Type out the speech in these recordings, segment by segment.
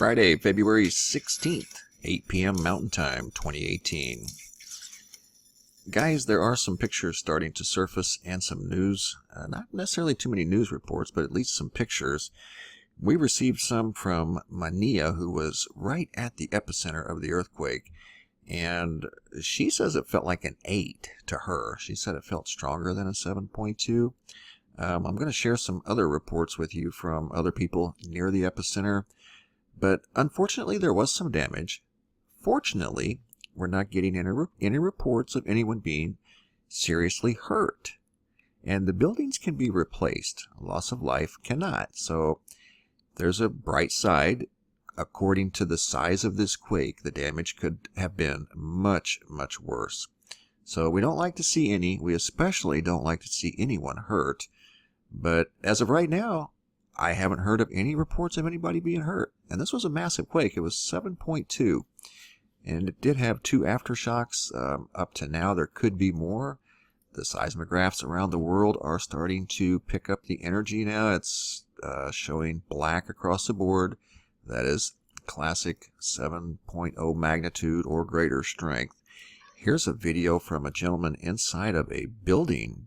Friday, February 16th, 8 p.m. Mountain Time, 2018. Guys, there are some pictures starting to surface and some news. Not necessarily too many news reports, but at least some pictures. We received some from Minea, who was right at the epicenter of the earthquake. And she says it felt like an 8 to her. She said it felt stronger than a 7.2. I'm going to share some other reports with you from other people near the epicenter. But unfortunately, there was some damage. Fortunately, we're not getting any reports of anyone being seriously hurt. And the buildings can be replaced. Loss of life cannot. So there's a bright side. According to the size of this quake, the damage could have been much, much worse. So we don't like to see any. We especially don't like to see anyone hurt. But as of right now, I haven't heard of any reports of anybody being hurt. And this was a massive quake. It was 7.2. And it did have 2 aftershocks. Up to now, there could be more. The seismographs around the world are starting to pick up the energy now. It's showing black across the board. That is classic 7.0 magnitude or greater strength. Here's a video from a gentleman inside of a building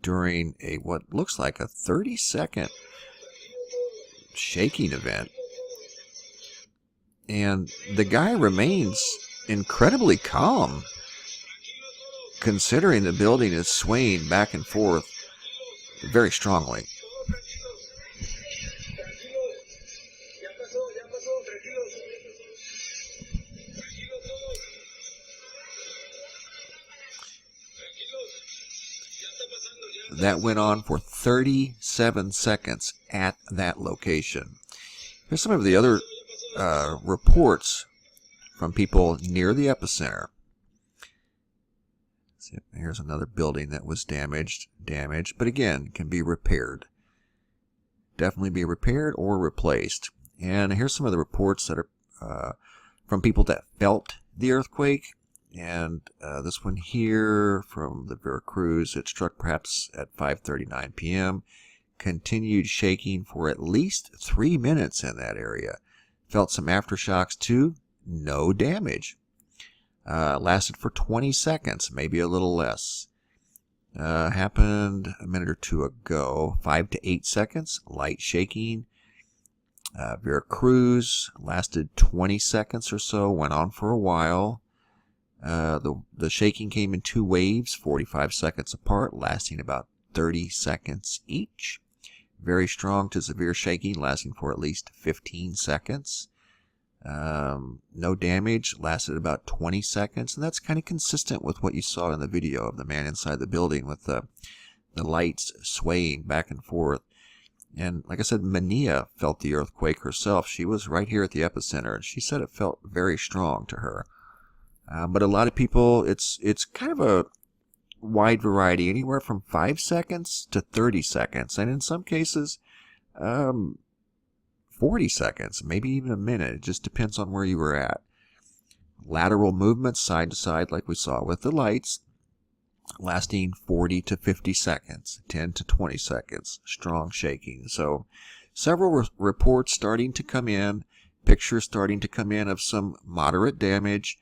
during a what looks like a 30-second shaking event. And the guy remains incredibly calm, considering the building is swaying back and forth very strongly. That went on for 37 seconds at that location. Here's some of the other reports from people near the epicenter. Here's another building that was damaged, but again, can be repaired. Definitely be repaired or replaced. And here's some of the reports that are from people that felt the earthquake. And this one here from the Veracruz, it struck perhaps at 5:39 p.m. Continued shaking for at least 3 minutes in that area. Felt some aftershocks too. No damage. Lasted for 20 seconds, maybe a little less. Happened a minute or two ago. 5 to 8 seconds. Light shaking. Veracruz lasted 20 seconds or so. Went on for a while. The shaking came in 2 waves, 45 seconds apart, lasting about 30 seconds each. Very strong to severe shaking, lasting for at least 15 seconds. No damage, lasted about 20 seconds, and that's kind of consistent with what you saw in the video of the man inside the building with the lights swaying back and forth. And like I said, Minea felt the earthquake herself. She was right here at the epicenter, and she said it felt very strong to her. But a lot of people, it's kind of a wide variety, anywhere from 5 seconds to 30 seconds, and in some cases, 40 seconds, maybe even a minute. It just depends on where you were at. Lateral movements, side to side, like we saw with the lights, lasting 40 to 50 seconds, 10 to 20 seconds, strong shaking. So several reports starting to come in, pictures starting to come in of some moderate damage.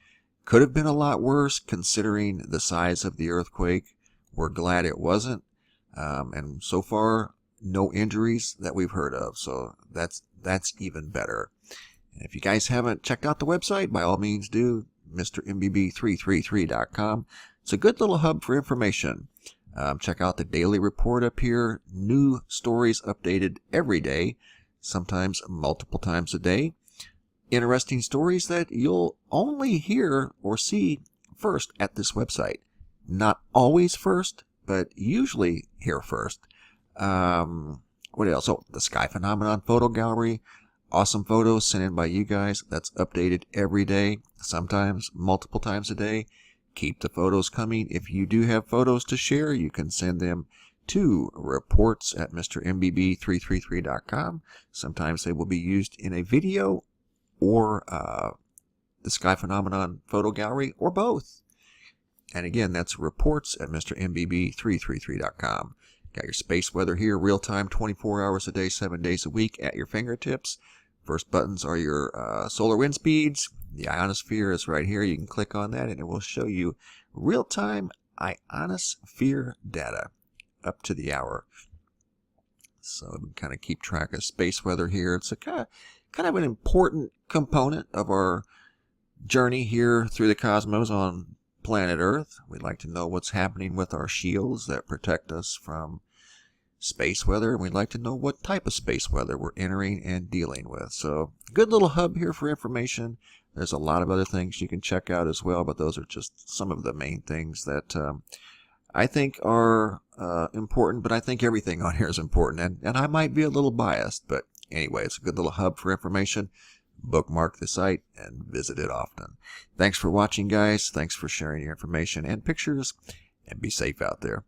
Could have been a lot worse considering the size of the earthquake. We're glad it wasn't. And so far, no injuries that we've heard of. So that's even better. And if you guys haven't checked out the website, by all means do. MrMBB333.com. It's a good little hub for information. Check out the daily report up here. New stories updated every day, sometimes multiple times a day. Interesting stories that you'll only hear or see first at this website. Not always first, but usually here first. What else? Oh, the Sky Phenomenon Photo Gallery. Awesome photos sent in by you guys. That's updated every day, sometimes multiple times a day. Keep the photos coming. If you do have photos to share, you can send them to reports at MrMBB333.com. Sometimes they will be used in a video or the Sky Phenomenon Photo Gallery, or both. And again, that's reports at MrMBB333.com. Got your space weather here, real time, 24 hours a day, 7 days a week at your fingertips. First buttons are your solar wind speeds. The ionosphere is right here. You can click on that and it will show you real-time ionosphere data up to the hour. So we can kind of keep track of space weather here. It's a kind of an important component of our journey here through the cosmos on planet Earth. We'd like to know what's happening with our shields that protect us from space weather, and we'd like to know what type of space weather we're entering and dealing with. So good little hub here for information. There's a lot of other things you can check out as well, but those are just some of the main things that I think are important, but I think everything on here is important, and I might be a little biased, but anyway, it's a good little hub for information. Bookmark the site and visit it often. Thanks for watching, guys. Thanks for sharing your information and pictures, and be safe out there.